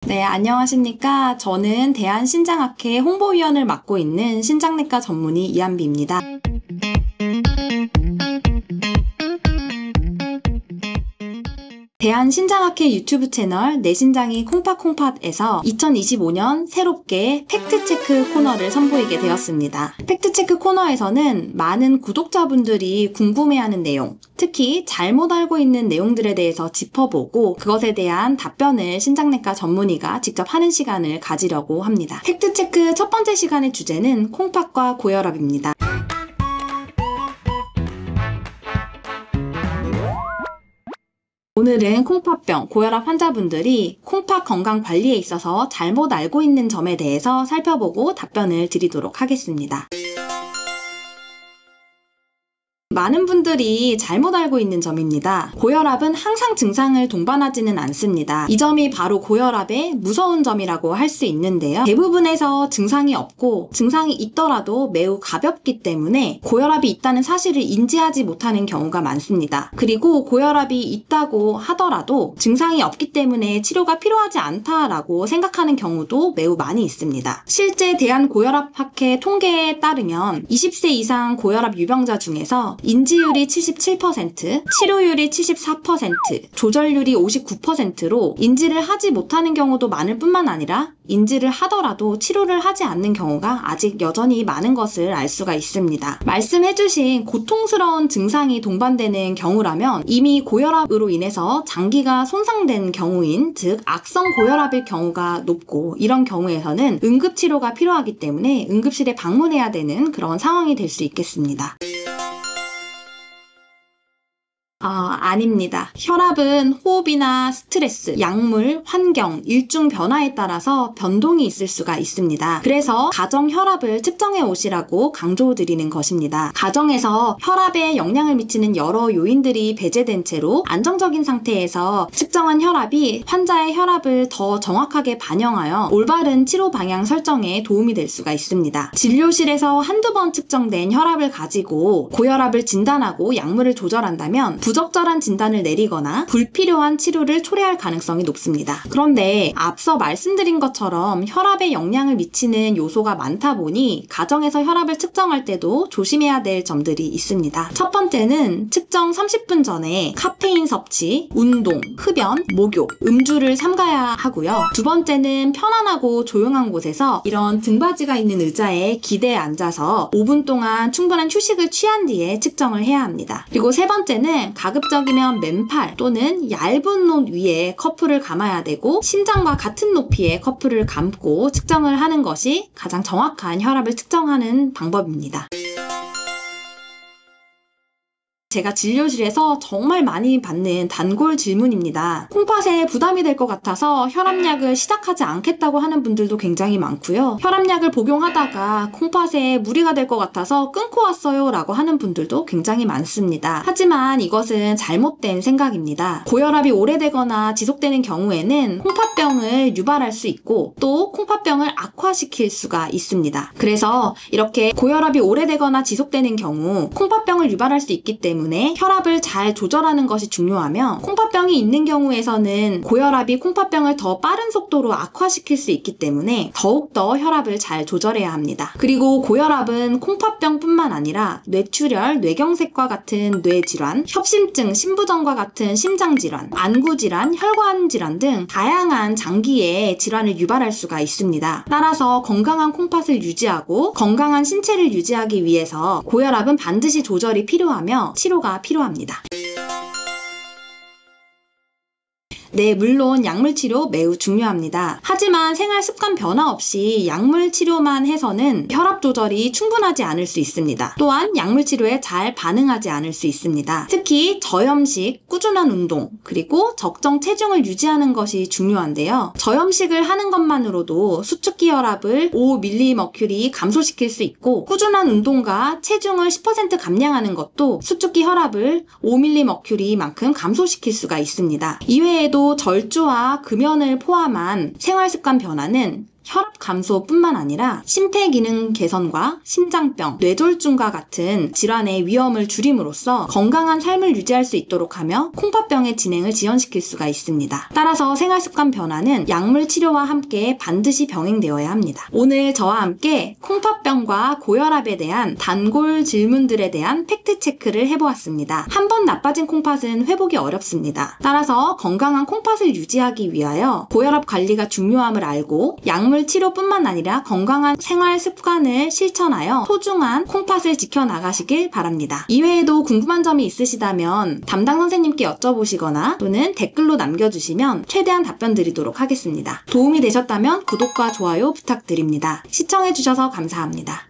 네, 안녕하십니까. 저는 대한신장학회 홍보위원을 맡고 있는 신장내과 전문의 이한비입니다. 대한신장학회 유튜브 채널 내 신장이 콩팥콩팥에서 2025년 새롭게 팩트체크 코너를 선보이게 되었습니다. 팩트체크 코너에서는 많은 구독자분들이 궁금해하는 내용, 특히 잘못 알고 있는 내용들에 대해서 짚어보고 그것에 대한 답변을 신장내과 전문의가 직접 하는 시간을 가지려고 합니다. 팩트체크 첫 번째 시간의 주제는 콩팥과 고혈압입니다. 오늘은 콩팥병, 고혈압 환자분들이 콩팥 건강 관리에 있어서 잘못 알고 있는 점에 대해서 살펴보고 답변을 드리도록 하겠습니다. 많은 분들이 잘못 알고 있는 점입니다. 고혈압은 항상 증상을 동반하지는 않습니다. 이 점이 바로 고혈압의 무서운 점이라고 할 수 있는데요. 대부분에서 증상이 없고 증상이 있더라도 매우 가볍기 때문에 고혈압이 있다는 사실을 인지하지 못하는 경우가 많습니다. 그리고 고혈압이 있다고 하더라도 증상이 없기 때문에 치료가 필요하지 않다라고 생각하는 경우도 매우 많이 있습니다. 실제 대한고혈압학회 통계에 따르면 20세 이상 고혈압 유병자 중에서 인지율이 77%, 치료율이 74%, 조절률이 59%로 인지를 하지 못하는 경우도 많을 뿐만 아니라 인지를 하더라도 치료를 하지 않는 경우가 아직 여전히 많은 것을 알 수가 있습니다. 말씀해주신 고통스러운 증상이 동반되는 경우라면 이미 고혈압으로 인해서 장기가 손상된 경우인 즉 악성 고혈압일 경우가 높고 이런 경우에서는 응급치료가 필요하기 때문에 응급실에 방문해야 되는 그런 상황이 될 수 있겠습니다. 아닙니다. 혈압은 호흡이나 스트레스, 약물, 환경, 일중 변화에 따라서 변동이 있을 수가 있습니다. 그래서 가정 혈압을 측정해 오시라고 강조드리는 것입니다. 가정에서 혈압에 영향을 미치는 여러 요인들이 배제된 채로 안정적인 상태에서 측정한 혈압이 환자의 혈압을 더 정확하게 반영하여 올바른 치료 방향 설정에 도움이 될 수가 있습니다. 진료실에서 한두 번 측정된 혈압을 가지고 고혈압을 진단하고 약물을 조절한다면 부적절한 진단을 내리거나 불필요한 치료를 초래할 가능성이 높습니다. 그런데 앞서 말씀드린 것처럼 혈압에 영향을 미치는 요소가 많다 보니 가정에서 혈압을 측정할 때도 조심해야 될 점들이 있습니다. 첫 번째는 측정 30분 전에 카페인 섭취, 운동, 흡연, 목욕, 음주를 삼가야 하고요. 두 번째는 편안하고 조용한 곳에서 이런 등받이가 있는 의자에 기대에 앉아서 5분 동안 충분한 휴식을 취한 뒤에 측정을 해야 합니다. 그리고 세 번째는 가급적이면 맨팔 또는 얇은 옷 위에 커프를 감아야 되고 심장과 같은 높이의 커프를 감고 측정을 하는 것이 가장 정확한 혈압을 측정하는 방법입니다. 제가 진료실에서 정말 많이 받는 단골 질문입니다. 콩팥에 부담이 될 것 같아서 혈압약을 시작하지 않겠다고 하는 분들도 굉장히 많고요. 혈압약을 복용하다가 콩팥에 무리가 될 것 같아서 끊고 왔어요 라고 하는 분들도 굉장히 많습니다. 하지만 이것은 잘못된 생각입니다. 고혈압이 오래되거나 지속되는 경우에는 콩팥병을 유발할 수 있고 또 콩팥병을 악화시킬 수가 있습니다. 그래서 이렇게 고혈압이 오래되거나 지속되는 경우 콩팥병을 유발할 수 있기 때문에 혈압을 잘 조절하는 것이 중요하며 콩팥병이 있는 경우에서는 고혈압이 콩팥병을 더 빠른 속도로 악화시킬 수 있기 때문에 더욱더 혈압을 잘 조절해야 합니다. 그리고 고혈압은 콩팥병뿐만 아니라 뇌출혈, 뇌경색과 같은 뇌질환, 협심증, 심부전과 같은 심장질환, 안구질환, 혈관질환 등 다양한 장기의 질환을 유발할 수가 있습니다. 따라서 건강한 콩팥을 유지하고 건강한 신체를 유지하기 위해서 고혈압은 반드시 조절이 필요하며 치료가 필요합니다. 네, 물론 약물 치료 매우 중요합니다. 하지만 생활 습관 변화 없이 약물 치료만 해서는 혈압 조절이 충분하지 않을 수 있습니다. 또한 약물 치료에 잘 반응하지 않을 수 있습니다. 특히 저염식, 꾸준한 운동, 그리고 적정 체중을 유지하는 것이 중요한데요. 저염식을 하는 것만으로도 수축기 혈압을 5mHg 감소시킬 수 있고 꾸준한 운동과 체중을 10% 감량하는 것도 수축기 혈압을 5mHg만큼 감소시킬 수가 있습니다. 이외에도 절주와 금연을 포함한 생활습관 변화는 혈압 감소뿐만 아니라 심폐기능 개선과 심장병, 뇌졸중과 같은 질환의 위험을 줄임으로써 건강한 삶을 유지할 수 있도록 하며 콩팥병의 진행을 지연시킬 수가 있습니다. 따라서 생활습관 변화는 약물 치료와 함께 반드시 병행되어야 합니다. 오늘 저와 함께 콩팥병과 고혈압에 대한 단골 질문들에 대한 팩트체크를 해보았습니다. 한 번 나빠진 콩팥은 회복이 어렵습니다. 따라서 건강한 콩팥을 유지하기 위하여 고혈압 관리가 중요함을 알고 약물 치료뿐만 아니라 건강한 생활 습관을 실천하여 소중한 콩팥을 지켜나가시길 바랍니다. 이외에도 궁금한 점이 있으시다면 담당 선생님께 여쭤보시거나 또는 댓글로 남겨주시면 최대한 답변 드리도록 하겠습니다. 도움이 되셨다면 구독과 좋아요 부탁드립니다. 시청해주셔서 감사합니다.